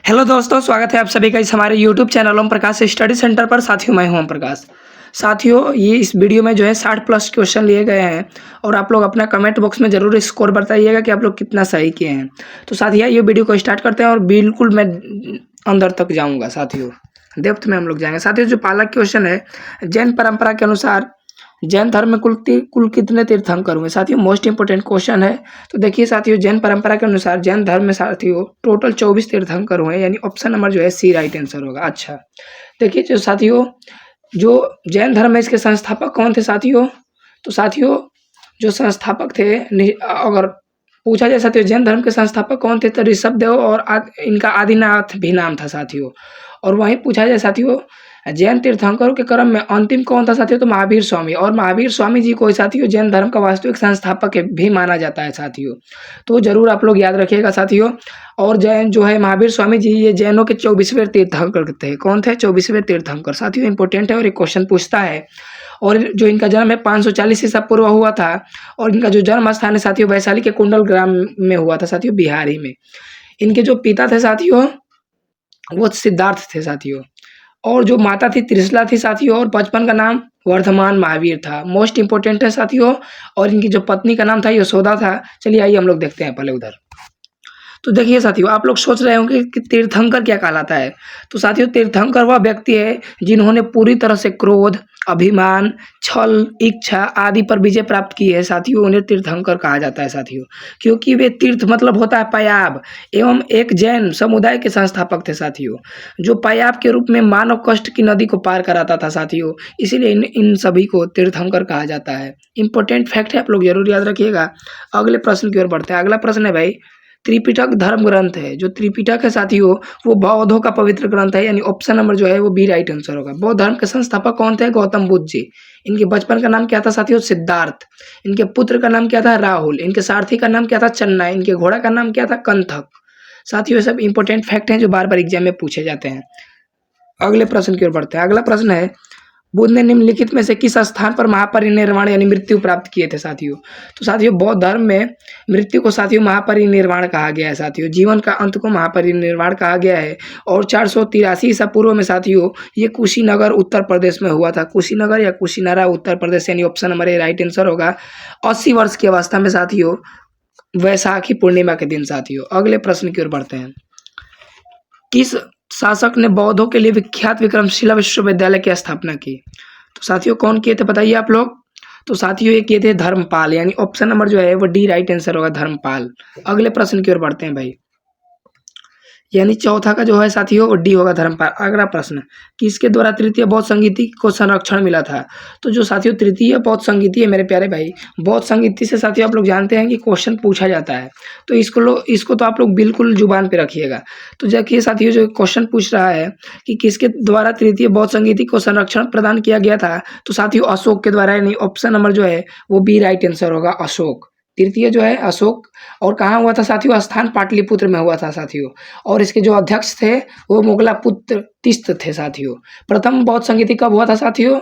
Hello दोस्तों, स्वागत है आप सभी का इस हमारे YouTube channel Om Prakash study centre पर। साथियों, मैं हूं ओम प्रकाश। साथियों, ये इस वीडियो में जो है 60 प्लस क्वेश्चन लिए गए हैं और आप लोग अपना कमेंट बॉक्स में ज़रूर स्कोर बताइएगा कि आप लोग कितना सही किए हैं। तो साथियों, ये वीडियो को स्टार्ट करते हैं और बिल्कुल मैं अंदर तक जाऊँगा। साथियों, डेप्थ में हम लोग जाएंगे। साथियों, जो पहला क्वेश्चन है, जैन परंपरा के अनुसार जैन धर्म में कुल कितने तीर्थंकर हुए? साथियों, मोस्ट इंपोर्टेंट क्वेश्चन है। तो देखिए साथियों, जैन परंपरा के अनुसार जैन धर्म में साथियों टोटल 24 तीर्थंकर हुए, यानी ऑप्शन नंबर जो है सी राइट आंसर होगा। अच्छा, देखिए जो साथियों, जो जैन धर्म है इसके संस्थापक कौन थे साथियों? तो साथियों, जो संस्थापक थे, अगर पूछा जाए साथियों जैन धर्म के संस्थापक कौन थे, तो ऋषभ देव और इनका आदिनाथ भी नाम था साथियों। और वहीं पूछा जाए साथियों जैन तीर्थंकरों के क्रम में अंतिम कौन था साथियों, तो महावीर स्वामी। और महावीर स्वामी जी को साथियों जैन धर्म का वास्तविक संस्थापक भी माना जाता है साथियों। तो जरूर आप लोग याद रखिएगा साथियों। और जैन जो है महावीर स्वामी जी, ये जैनों के 24वें तीर्थंकर थे। कौन थे? 24वें तीर्थंकर। साथियों, इंपॉर्टेंट है और एक क्वेश्चन पूछता है। और जो इनका जन्म है 540 ईसा पूर्व हुआ था। और इनका जो जन्म स्थान है साथियों वैशाली के कुंडल ग्राम में हुआ था साथियों, बिहार ही में। इनके जो पिता थे साथियों वो सिद्धार्थ थे साथियों। और जो माता थी त्रिशला थी साथियों। और बचपन का नाम वर्धमान महावीर था। मोस्ट इंपोर्टेंट है साथियों। और इनकी जो पत्नी का नाम था यशोदा था। चलिए आइए हम लोग देखते हैं पहले उधर। तो देखिए साथियों, आप लोग सोच रहे होंगे कि तीर्थंकर क्या कहलाता है। तो साथियों, तीर्थंकर वह व्यक्ति है जिन्होंने पूरी तरह से क्रोध, अभिमान, छल, इच्छा आदि पर विजय प्राप्त की है साथियों, उन्हें तीर्थंकर कहा जाता है साथियों। क्योंकि वे तीर्थ मतलब होता है पयाब, एवं एक जैन समुदाय के संस्थापक थे साथियों, जो पयाब के रूप में मानव कष्ट की नदी को पार कराता था साथियों। इसीलिए इन सभी को तीर्थंकर कहा जाता है। इंपॉर्टेंट फैक्ट है, आप लोग जरूर याद रखिएगा। अगले प्रश्न की ओर बढ़ते हैं। अगला प्रश्न है भाई, त्रिपिटक धर्म ग्रंथ है। जो त्रिपिटक है साथियों वो बौद्धों का पवित्र ग्रंथ है, यानी ऑप्शन नंबर जो है वो बी राइट आंसर होगा। बौद्ध धर्म के संस्थापक कौन थे? गौतम बुद्ध जी। इनके बचपन का नाम क्या था साथियों? सिद्धार्थ। इनके पुत्र का नाम क्या था? राहुल। इनके सारथी का नाम क्या था? चन्ना। इनके घोड़ा का नाम क्या था? कंथक। साथियों, ये सब इंपॉर्टेंट फैक्ट हैं जो बार बार एग्जाम में पूछे जाते हैं। अगले प्रश्न की ओर बढ़ते हैं। अगला प्रश्न है, बुद्ध ने निम्नलिखित में से किस स्थान पर महापरिनिर्वाण यानी मृत्यु प्राप्त किए थे साथियों? तो साथियों, बौद्ध धर्म में मृत्यु को साथियों महापरिनिर्वाण कहा गया है साथियों। जीवन का अंत को महापरिनिर्वाण कहा गया है। और 483 ईसा पूर्व में साथियों ये कुशीनगर उत्तर प्रदेश में हुआ था। कुशीनगर या कुशीनारा उत्तर प्रदेश, यानी option number A right answer होगा। 80 वर्ष की अवस्था में साथियों, वैशाखी पूर्णिमा के दिन साथियों। अगले प्रश्न की ओर बढ़ते हैं। किस शासक ने बौद्धों के लिए विख्यात विक्रमशिला विश्वविद्यालय की स्थापना की? तो साथियों, कौन किए थे बताइए आप लोग? तो साथियों, ये किए थे धर्मपाल, यानी ऑप्शन नंबर जो है वो डी राइट आंसर होगा, धर्मपाल। अगले प्रश्न की ओर बढ़ते हैं भाई, यानी चौथा का जो है साथियों वो डी होगा, धर्मपाल। अगला प्रश्न, किसके द्वारा तृतीय बौद्ध संगीति को संरक्षण मिला था? तो जो साथियों तृतीय बौद्ध संगीति है मेरे प्यारे भाई, बौद्ध संगीति से साथियों आप लोग जानते हैं कि क्वेश्चन पूछा जाता है। तो इसको तो आप लोग बिल्कुल जुबान पे रखिएगा। तो देखिए साथियों, जो क्वेश्चन पूछ रहा है कि किसके द्वारा तृतीय बौद्ध संगीति को संरक्षण प्रदान किया गया था, तो साथियों अशोक के द्वारा, यानी ऑप्शन नंबर जो है वो बी राइट आंसर होगा, अशोक। तृतीय जो है अशोक। और कहाँ हुआ था साथियों? स्थान पाटलिपुत्र में हुआ था साथियों। और इसके जो अध्यक्ष थे वो मुगलापुत्र तीस्त थे साथियों। प्रथम बौद्ध संगीति कब हुआ था साथियों?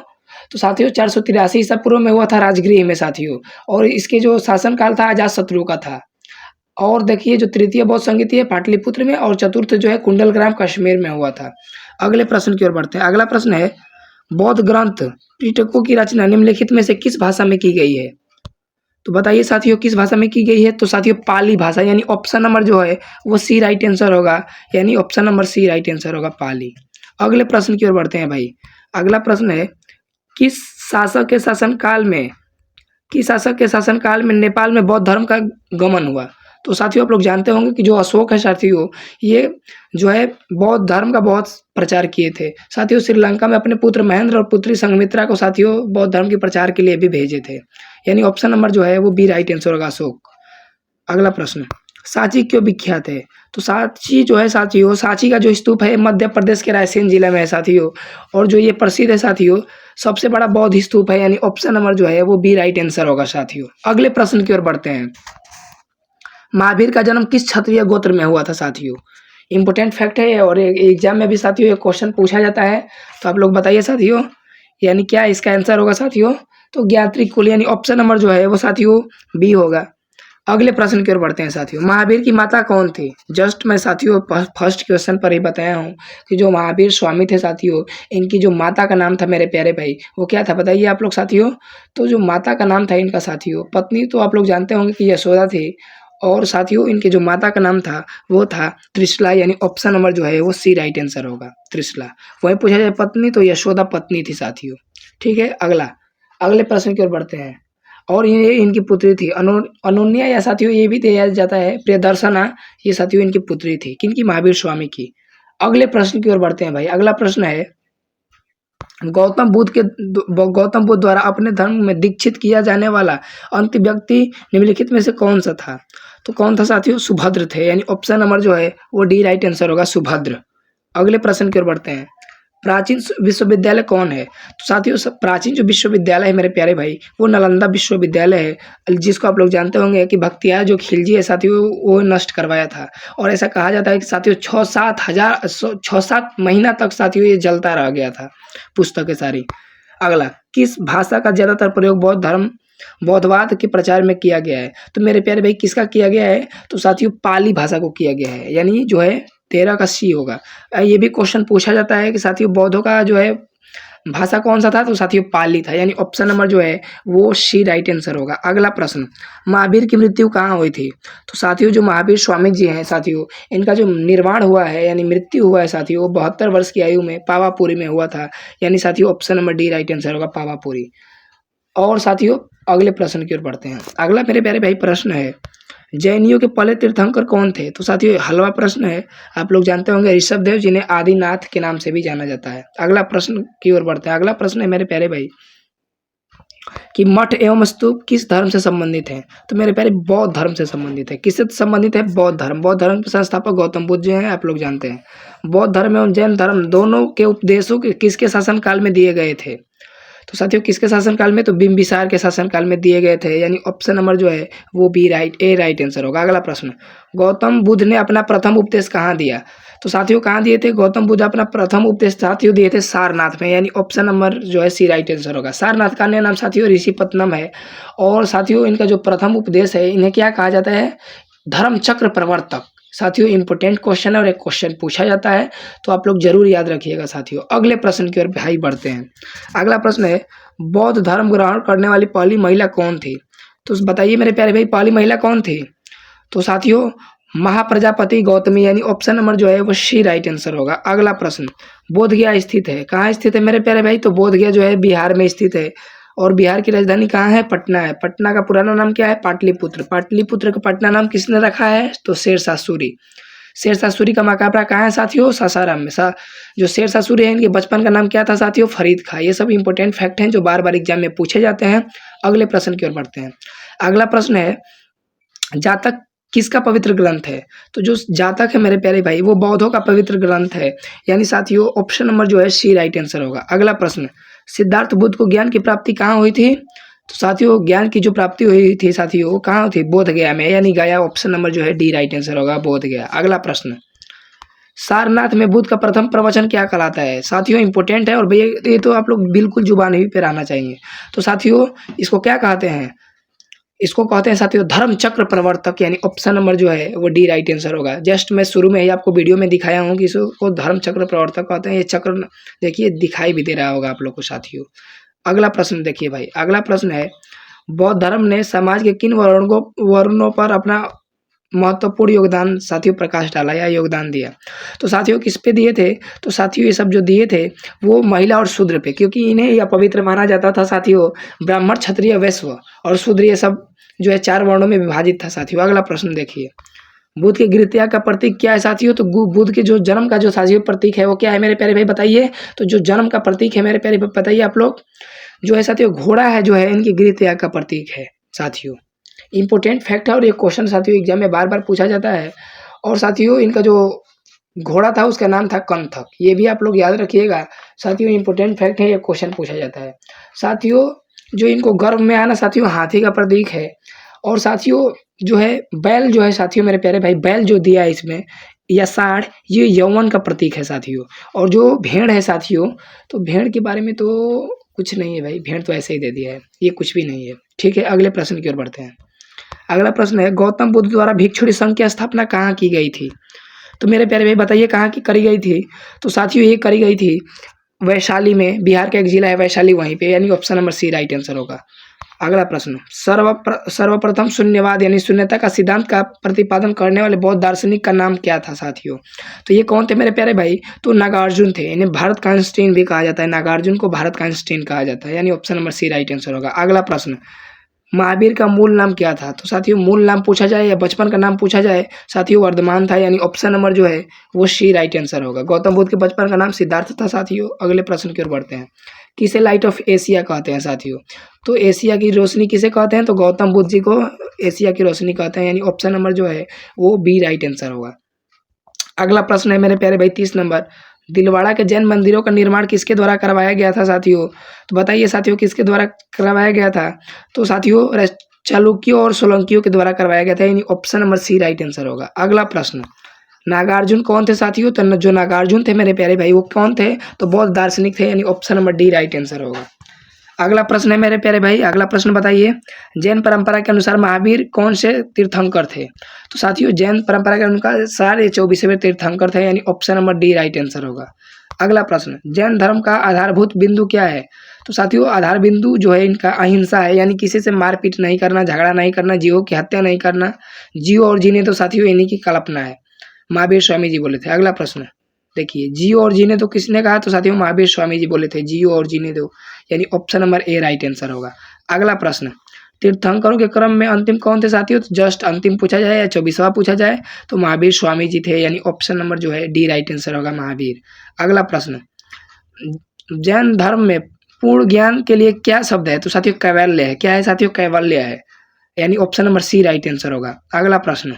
तो साथियों 483 ईसा पूर्व में हुआ था, राजगृह में साथियों। और इसके जो शासनकाल था अजात शत्रु का था। और देखिए जो तृतीय बौद्ध संगीति है पाटलिपुत्र में, और चतुर्थ जो है कुंडलग्राम कश्मीर में हुआ था। अगले प्रश्न की ओर बढ़ते हैं। अगला प्रश्न है, बौद्ध ग्रंथ त्रिपिटकों की रचना निम्नलिखित में से किस भाषा में की गई है? तो बताइए साथियों किस भाषा में की गई है? तो साथियों पाली भाषा, यानी ऑप्शन नंबर जो है वो सी राइट आंसर होगा, यानी option number C right answer होगा, पाली। अगले प्रश्न की ओर बढ़ते हैं भाई। अगला प्रश्न है, किस शासक के शासनकाल में नेपाल में बौद्ध धर्म का गमन हुआ? तो साथियों आप लोग जानते होंगे कि जो अशोक है साथियों, ये जो है बौद्ध धर्म का बहुत प्रचार किए थे साथियों। श्रीलंका में अपने पुत्र महेंद्र और पुत्री संघमित्रा को साथियों बौद्ध धर्म के प्रचार के लिए भी भेजे थे, यानी ऑप्शन नंबर जो है वो बी राइट आंसर होगा, अशोक। अगला प्रश्न, सांची क्यों विख्यात है? तो सांची जो है साथियों, सांची का जो स्तूप है मध्य प्रदेश के रायसेन जिले में है साथियों। और जो ये प्रसिद्ध है साथियों, सबसे बड़ा बौद्ध स्तूप है, यानी ऑप्शन नंबर जो है वो बी राइट आंसर होगा साथियों। अगले प्रश्न की ओर बढ़ते हैं। महावीर का जन्म किस क्षत्रिय गोत्र में हुआ था साथियों? इंपॉर्टेंट फैक्ट है और एग्जाम में भी साथियों ये क्वेश्चन पूछा जाता है। तो आप लोग बताइए साथियों, यानी क्या इसका आंसर होगा साथियों? तो ज्ञात्री कुल, यानी ऑप्शन नंबर जो है वो साथियों बी होगा। अगले प्रश्न की ओर बढ़ते हैं साथियों। महावीर की माता कौन थी? जस्ट मैं साथियों फर्स्ट क्वेश्चन पर ही बताया हूँ कि जो महावीर स्वामी थे साथियों, इनकी जो माता का नाम था मेरे प्यारे भाई, वो क्या था बताइए आप लोग साथियों? तो जो माता का नाम था इनका साथियों, पत्नी तो आप लोग जानते होंगे कि यशोदा थी, और साथियों इनके जो माता का नाम था वो था त्रिशला, यानी ऑप्शन नंबर जो है वो सी राइट आंसर होगा, त्रिशला। वहीं पूछा जाए पत्नी, तो यशोदा पत्नी थी साथियों। ठीक है, अगले प्रश्न की ओर बढ़ते हैं। और ये इनकी पुत्री थी अनोन्या, या साथियों ये भी दिया जाता है प्रियदर्शना, ये साथियों इनकी पुत्री थी किनकी? महावीर स्वामी की। अगले प्रश्न की ओर बढ़ते हैं भाई। अगला प्रश्न है, गौतम बुद्ध द्वारा अपने धर्म में दीक्षित किया जाने वाला अंतिम व्यक्ति निम्नलिखित में से कौन सा था? तो कौन था साथियों? सुभद्र थे, यानी ऑप्शन नंबर जो है वो डी राइट आंसर होगा, सुभद्र। अगले प्रश्न की ओर बढ़ते हैं। प्राचीन विश्वविद्यालय कौन है? तो साथियों प्राचीन जो विश्वविद्यालय है मेरे प्यारे भाई, वो नालंदा विश्वविद्यालय है, जिसको आप लोग जानते होंगे कि भक्तियार जो खिलजी है साथियों वो नष्ट करवाया था। और ऐसा कहा जाता है कि साथियों 6-7 महीना तक साथियों ये जलता रह गया था, पुस्तकें सारी। अगला, किस भाषा का ज्यादातर प्रयोग बौद्धवाद के प्रचार में किया गया है? तो मेरे प्यारे भाई किसका किया गया है? तो साथियों पाली भाषा को किया गया है, यानी जो है 13 का सी होगा। ये भी क्वेश्चन पूछा जाता है कि साथियों बौद्धों का जो है भाषा कौन सा था? तो साथियों पाली था, यानी ऑप्शन नंबर जो है वो सी राइट आंसर होगा। अगला प्रश्न, महावीर की मृत्यु कहाँ हुई थी? तो साथियों जो महावीर स्वामी जी हैं साथियों, इनका जो निर्वाण हुआ है यानी मृत्यु हुआ है साथियों, वो 72 वर्ष की आयु में पावापुरी में हुआ था, यानी साथियों option number D right answer होगा, पावापुरी। और साथियों अगले प्रश्न की ओर बढ़ते हैं। अगला मेरे प्यारे भाई प्रश्न है, जैनियों के पहले तीर्थंकर कौन थे? तो साथियों हलवा प्रश्न है, आप लोग जानते होंगे ऋषभदेव, जिन्हें आदिनाथ के नाम से भी जाना जाता है। अगला प्रश्न की ओर बढ़ते हैं। अगला प्रश्न है मेरे प्यारे भाई कि मठ एवं स्तूप किस धर्म से संबंधित हैं? तो मेरे प्यारे बौद्ध धर्म से संबंधित है। किससे संबंधित है? बौद्ध धर्म के संस्थापक गौतम बुद्ध जो हैं, आप लोग जानते हैं। बौद्ध धर्म एवं जैन धर्म दोनों के उपदेशों के किसके शासन काल में दिए गए थे? तो साथियों किसके शासनकाल में? तो बिंबिसार के शासनकाल में दिए गए थे, यानी ऑप्शन नंबर जो है वो बी राइट आंसर होगा। अगला प्रश्न, गौतम बुद्ध ने अपना प्रथम उपदेश कहाँ दिया? तो साथियों कहाँ दिए थे गौतम बुद्ध अपना प्रथम उपदेश? साथियों दिए थे सारनाथ में, यानी ऑप्शन नंबर जो है सी राइट आंसर होगा। सारनाथ का अन्य नाम साथियों ऋषिपत्नम है। और साथियों इनका जो प्रथम उपदेश है इन्हें क्या कहा जाता है? धर्म चक्र प्रवर्तक। साथियों इंपॉर्टेंट क्वेश्चन है और एक क्वेश्चन पूछा जाता है, तो आप लोग जरूर याद रखिएगा साथियों। अगले प्रश्न की ओर भाई बढ़ते हैं। अगला प्रश्न है, बौद्ध धर्म ग्रहण करने वाली पहली महिला कौन थी? तो बताइए मेरे प्यारे भाई पहली महिला कौन थी? तो साथियों महाप्रजापति गौतमी, यानी ऑप्शन नंबर जो है वो सी राइट आंसर होगा। अगला प्रश्न, बोध गया स्थित है, कहाँ स्थित है मेरे प्यारे भाई? तो बोध गया जो है बिहार में स्थित है। और बिहार की राजधानी कहाँ है? पटना है। पटना का पुराना नाम क्या है? पाटलिपुत्र। पाटलिपुत्र का पटना नाम किसने रखा है? तो शेरशाह सूरी। शेरशाह सूरी का मकबरा कहाँ है साथियों? सासाराम में। जो शेरशाह सूरी है इनके बचपन का नाम क्या था साथियों? फरीद खां। ये सब इंपॉर्टेंट फैक्ट हैं जो बार बार एग्जाम में पूछे जाते हैं। अगले प्रश्न की ओर बढ़ते हैं। अगला प्रश्न है, जातक किसका पवित्र ग्रंथ है? तो जो जातक है मेरे प्यारे भाई वो बौद्धों का पवित्र ग्रंथ है, यानी साथियों ऑप्शन नंबर जो है सी राइट आंसर होगा। अगला प्रश्न, सिद्धार्थ बुद्ध को ज्ञान की प्राप्ति कहाँ हुई थी? तो साथियों ज्ञान की जो प्राप्ति हुई थी साथियों वो कहाँ थी? बोध गया में, यानी गया ऑप्शन नंबर जो है डी राइट आंसर होगा, बोध गया। अगला प्रश्न, सारनाथ में बुद्ध का प्रथम प्रवचन क्या कहलाता है? साथियों इंपॉर्टेंट है और भैया ये तो आप लोग बिल्कुल जुबान ही पे रहना चाहिए। तो साथियों इसको क्या कहते हैं? इसको कहते हैं साथियों धर्म चक्र प्रवर्तक, यानी ऑप्शन नंबर जो है वो डी राइट आंसर होगा। जस्ट मैं शुरू में ही आपको वीडियो में दिखाया हूँ कि इसको धर्म चक्र प्रवर्तक कहते हैं। ये चक्र देखिए दिखाई भी दे रहा होगा आप लोग को साथियों। अगला प्रश्न देखिए भाई, अगला प्रश्न है, बौद्ध धर्म ने समाज के किन वर्णों पर अपना महत्वपूर्ण योगदान साथियों प्रकाश डाला या योगदान दिया? तो साथियों किस पे दिए थे? तो साथियों ये सब जो दिए थे वो महिला और शूद्र पे, क्योंकि इन्हें यह पवित्र माना जाता था साथियों। ब्राह्मण क्षत्रिय वैश्य और शूद्र ये सब जो है 4 वर्णों में विभाजित था साथियों। अगला प्रश्न देखिए, बुद्ध के गृह त्याग का प्रतीक क्या है साथियों? तो बुद्ध के जो जन्म का जो साथियों प्रतीक है वो क्या है मेरे प्यारे भाई बताइए? तो जो जन्म का प्रतीक है मेरे प्यारे भाई बताइए आप लोग? जो है साथियों घोड़ा है, जो है इनके गृह त्याग का प्रतीक है साथियों। इंपॉर्टेंट फैक्ट है और ये क्वेश्चन साथियों एग्जाम में बार बार पूछा जाता है। और साथियों इनका जो घोड़ा था उसका नाम था कंथक, ये भी आप लोग याद रखिएगा साथियों। इंपॉर्टेंट फैक्ट है, ये क्वेश्चन पूछा जाता है साथियों। जो इनको गर्भ में आना साथियों हाथी का प्रतीक है। और साथियों जो है बैल जो है साथियों मेरे प्यारे भाई, बैल जो दिया है इसमें या सांड, ये यौवन का प्रतीक है साथियों। और जो भेड़ है साथियों, तो भेड़ के बारे में तो कुछ नहीं है भाई, भेड़ तो ऐसे ही दे दिया है, ये कुछ भी नहीं है। ठीक है, अगले प्रश्न की ओर बढ़ते हैं। अगला प्रश्न है, गौतम बुद्ध द्वारा भिक्षुणी संघ की स्थापना कहाँ की गई थी? तो मेरे प्यारे भाई बताइए कहाँ की करी गई थी? तो साथियों ये करी गई थी वैशाली में, बिहार का एक जिला है वैशाली, वहीं पे, यानी option number C right answer होगा। अगला प्रश्न, सर्वप्रथम शून्यवाद यानी शून्यता का सिद्धांत का प्रतिपादन करने वाले बौद्ध दार्शनिक का नाम क्या था साथियों? तो ये कौन थे मेरे प्यारे भाई? तो नागार्जुन थे, इन्हें भारत का आइंस्टीन भी कहा जाता है, नागार्जुन को भारत का आइंस्टीन कहा जाता है, यानी option number C right answer होगा। अगला प्रश्न, महावीर का मूल नाम क्या था? तो साथियों मूल नाम पूछा जाए या बचपन का नाम पूछा जाए साथियों, वर्धमान था, यानी ऑप्शन नंबर जो है वो सी राइट आंसर होगा। गौतम बुद्ध के बचपन का नाम सिद्धार्थ था साथियों। अगले प्रश्न की ओर बढ़ते हैं, किसे लाइट ऑफ एशिया कहते हैं साथियों? तो एशिया की रोशनी किसे कहते हैं? तो गौतम बुद्ध जी को एशिया की रोशनी कहते हैं, यानी ऑप्शन नंबर जो है वो बी राइट आंसर होगा। अगला प्रश्न है मेरे प्यारे भाई 30 नंबर, दिलवाड़ा के जैन मंदिरों का निर्माण किसके द्वारा करवाया गया था साथियों? तो बताइए साथियों किसके द्वारा करवाया गया था? तो साथियों चालुक्यों और सोलंकियों के द्वारा करवाया गया था, यानी option number C right answer होगा। अगला प्रश्न, नागार्जुन कौन थे साथियों? तो जो नागार्जुन थे मेरे प्यारे भाई वो कौन थे? तो बौद्ध दार्शनिक थे, यानी option number D right answer होगा। अगला प्रश्न है मेरे प्यारे भाई, अगला प्रश्न बताइए, जैन परंपरा के अनुसार महावीर कौन से तीर्थंकर थे? तो साथियों जैन परंपरा के अनुसार ये 24वें तीर्थंकर थे, यानी option number D right answer होगा। अगला प्रश्न, जैन धर्म का आधारभूत बिंदु क्या है? तो साथियों आधार बिंदु जो है इनका अहिंसा है, यानी किसी से मारपीट नहीं करना, झगड़ा नहीं करना, जीवों की हत्या नहीं करना। जियो और जीने तो साथियों इन्हीं की कल्पना है, महावीर स्वामी जी बोले थे। अगला प्रश्न देखिए, जियो और जीने दो किसने कहा? तो साथियों महावीर स्वामी जी बोले थे, जियो और जीने दो, यानी option number A right answer होगा। अगला प्रश्न, तीर्थंकरों के क्रम में अंतिम कौन थे साथियों? तो जस्ट अंतिम पूछा जाए या 24वां पूछा जाए तो महावीर स्वामी जी थे, यानी ऑप्शन नंबर जो है डी राइट आंसर होगा, महावीर। अगला प्रश्न, जैन धर्म में पूर्ण ज्ञान के लिए क्या शब्द है? तो साथियों कैवल्य है। क्या है साथियों? कैवल्य है, यानी option number C right answer होगा। अगला प्रश्न,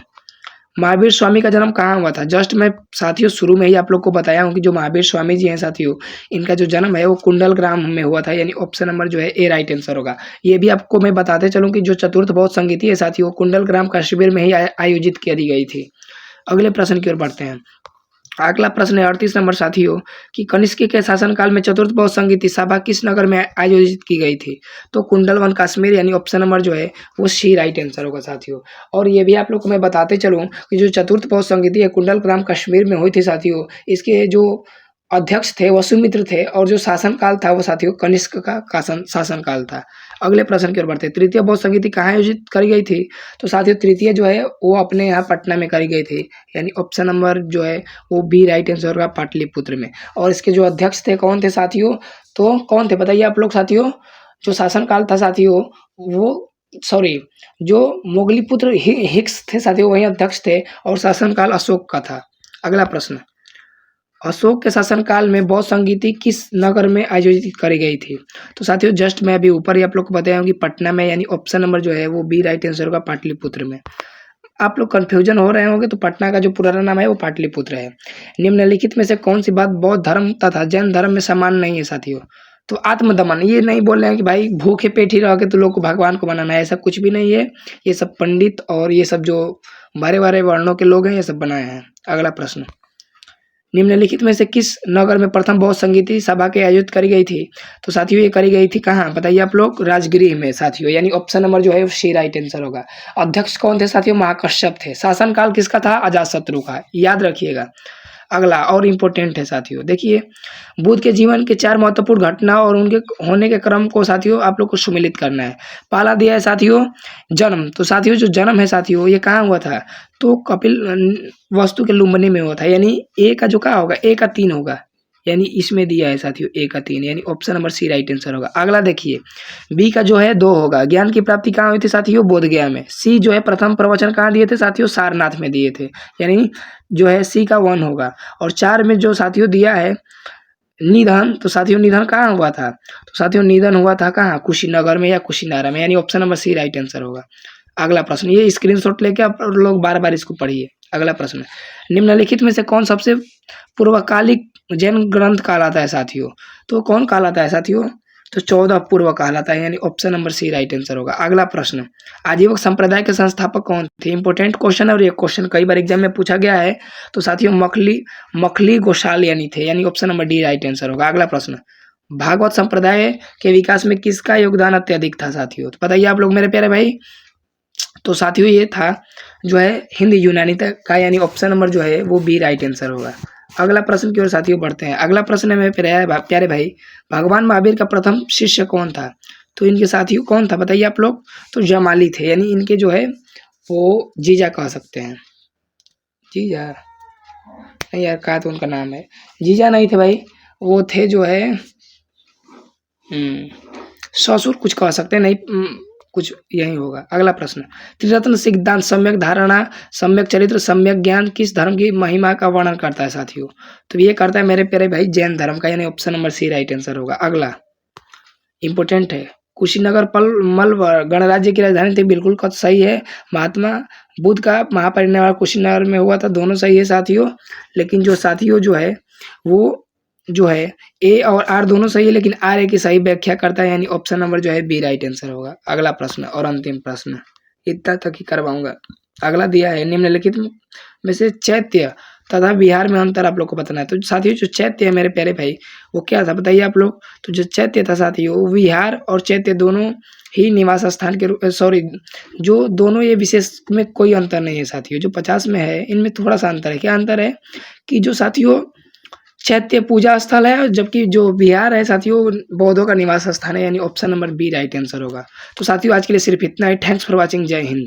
महावीर स्वामी का जन्म कहाँ हुआ था? जस्ट मैं साथियों शुरू में ही आप लोग को बताया हूँ कि जो महावीर स्वामी जी हैं साथियों, इनका जो जन्म है वो कुंडल ग्राम में हुआ था, यानी ऑप्शन नंबर जो है ए राइट आंसर होगा। ये भी आपको मैं बताते चलूँ कि जो चतुर्थ बौद्ध संगीति है साथियों, कुंडल ग्राम कश्मीर में ही आयोजित की गई थी। अगले प्रश्न की ओर बढ़ते हैं। अगला प्रश्न है 38 नंबर साथियों, कि कनिष्क के शासनकाल में चतुर्थ बौद्ध संगीति सभा किस नगर में आयोजित की गई थी? तो कुंडलवन कश्मीर, यानी ऑप्शन नंबर जो है वो सी राइट आंसर होगा साथियों। और ये भी आप लोग को मैं बताते चलूँ कि जो चतुर्थ बौद्ध संगीति है कुंडल ग्राम कश्मीर में हुई थी साथियों, इसके जो अध्यक्ष थे वसुमित्र थे, और जो शासनकाल था वो साथियों कनिष्क का शासनकाल था। अगले प्रश्न की ओर बढ़ते हैं, तृतीय बौद्ध संगीति कहाँ आयोजित करी गई थी? तो साथियों तृतीय जो है वो अपने यहाँ पटना में करी गई थी, यानी ऑप्शन नंबर जो है वो बी राइट आंसर होगा, पाटलिपुत्र में। और इसके जो अध्यक्ष थे कौन थे साथियों? तो कौन थे बताइए आप लोग साथियों? जो शासनकाल था साथियों वो सॉरी जो मोगलीपुत्र हिक्स थे साथियों, वही अध्यक्ष थे, और शासनकाल अशोक का था। अगला प्रश्न, अशोक के शासनकाल में बौद्ध संगीति किस नगर में आयोजित करी गई थी? तो साथियों जस्ट मैं अभी ऊपर ही आप लोग को बताया हूँ कि पटना में, यानी ऑप्शन नंबर जो है वो बी राइट आंसर होगा, पाटलिपुत्र में। आप लोग कंफ्यूजन हो रहे होंगे, तो पटना का जो पुराना नाम है वो पाटलिपुत्र है। निम्नलिखित में से कौन सी बात बौद्ध धर्म तथा जैन धर्म में समान नहीं है साथियों? तो आत्मदमन, ये नहीं बोल रहे हैं कि भाई भूखे पेट ही रह के तो लोग को भगवान को बनाना है, ऐसा कुछ भी नहीं है। ये सब पंडित और ये सब जो बड़े बड़े वर्णों के लोग हैं ये सब बनाए हैं। अगला प्रश्न, निम्नलिखित में से किस नगर में प्रथम बौद्ध संगीति सभा के आयोजित करी गई थी? तो साथियों ये करी गई थी कहाँ बताइए आप लोग? राजगृह में साथियों, यानी ऑप्शन नंबर जो है सी राइट आंसर होगा। अध्यक्ष कौन थे साथियों? महाकश्यप थे। शासनकाल किसका था? अजातशत्रु का, याद रखिएगा। अगला और इम्पोर्टेंट है साथियों, देखिए बुद्ध के जीवन के 4 महत्वपूर्ण घटना और उनके होने के क्रम को साथियों आप लोग को सम्मिलित करना है। पहला दिया है साथियों जन्म। तो साथियों जो जन्म है साथियों ये कहाँ हुआ था? तो कपिल वस्तु के लुम्बिनी में हुआ था, यानी ए का जो क्या होगा? ए का 3 होगा, यानी इसमें दिया है साथियों ए का 3, यानी option number C right answer होगा। अगला देखिए बी का जो है 2 होगा। ज्ञान की प्राप्ति कहाँ हुई थी साथियों? बोधगया में। सी जो है प्रथम प्रवचन कहाँ दिए थे साथियों? सारनाथ में दिए थे, यानी जो है सी का 1 होगा। और 4 में जो साथियों दिया है निधन, तो साथियों निधन कहाँ हुआ था? तो साथियों निधन हुआ था कहाँ? कुशीनगर में या कुशीनारा में, यानी option number C right answer होगा। अगला प्रश्न, ये स्क्रीनशॉट लेके आप लोग बार बार इसको पढ़िए। अगला प्रश्न, निम्नलिखित में से कौन सबसे पूर्वकालिक जैन ग्रंथ कहलाता है साथियों? तो कौन कहलाता है साथियों? तो 14 पूर्व कहलाता है, यानी option number C right answer होगा। अगला प्रश्न, आजीवक संप्रदाय के संस्थापक कौन थे? इंपॉर्टेंट क्वेश्चन है और ये क्वेश्चन कई बार एग्जाम में पूछा गया है। तो साथियों मखली गोशाल यानी थे, यानी option number D right answer होगा। अगला प्रश्न, भागवत संप्रदाय के विकास में किसका योगदान अत्यधिक था साथियों? तो बताइए आप लोग मेरे प्यारे भाई। तो साथियों ये था जो है हिंद यूनानी तक का, यानी ऑप्शन नंबर जो है वो बी राइट आंसर होगा। अगला प्रश्न की ओर साथियों बढ़ते हैं। अगला प्रश्न है मेरे प्यारे भाई, भगवान महावीर का प्रथम शिष्य कौन था? तो इनके साथियों कौन था बताइए आप लोग? तो जमाली थे, यानी इनके जो है वो जीजा कह सकते हैं। जीजा नहीं यार, कहा तो उनका नाम है, जीजा नहीं थे भाई, वो थे जो है ससुर कुछ कह सकते हैं, नहीं कुछ यही होगा। अगला प्रश्न, त्रिरत्न सिद्धांत सम्यक धारणा, सम्यक चरित्र, सम्यक ज्ञान किस धर्म की महिमा का वर्णन करता है साथियों? तो ये करता है मेरे प्यारे भाई जैन धर्म का, यानी option number C right answer होगा। अगला इंपॉर्टेंट है, कुशीनगर पल मल गणराज्य की राजधानी थी, बिल्कुल सही है। महात्मा बुद्ध का महापरिनिर्वाण कुशीनगर में हुआ था, दोनों सही है साथियों। लेकिन जो साथियों जो है वो जो है ए और आर दोनों सही है, लेकिन आर ए की सही व्याख्या करता है, यानी ऑप्शन नंबर जो है बी राइट आंसर होगा। अगला प्रश्न और अंतिम प्रश्न, इतना तक ही करवाऊंगा। अगला दिया है, निम्नलिखित में से चैत्य तथा विहार में अंतर आप लोग को बताना है। तो साथियों जो चैत्य है मेरे प्यारे भाई वो क्या था बताइए आप लोग? तो जो चैत्य था साथियों, विहार और चैत्य दोनों ही निवास स्थान के रूप, सॉरी जो दोनों ये विशेष में कोई अंतर नहीं है साथियों। जो 50 में है इनमें थोड़ा सा अंतर है। क्या अंतर है? कि जो साथियों चैत्य पूजा स्थल है, जबकि जो विहार है साथियों बौद्धों का निवास स्थान है, यानी option number B right answer होगा। तो साथियों आज के लिए सिर्फ इतना ही। Thanks for watching. जय हिंद।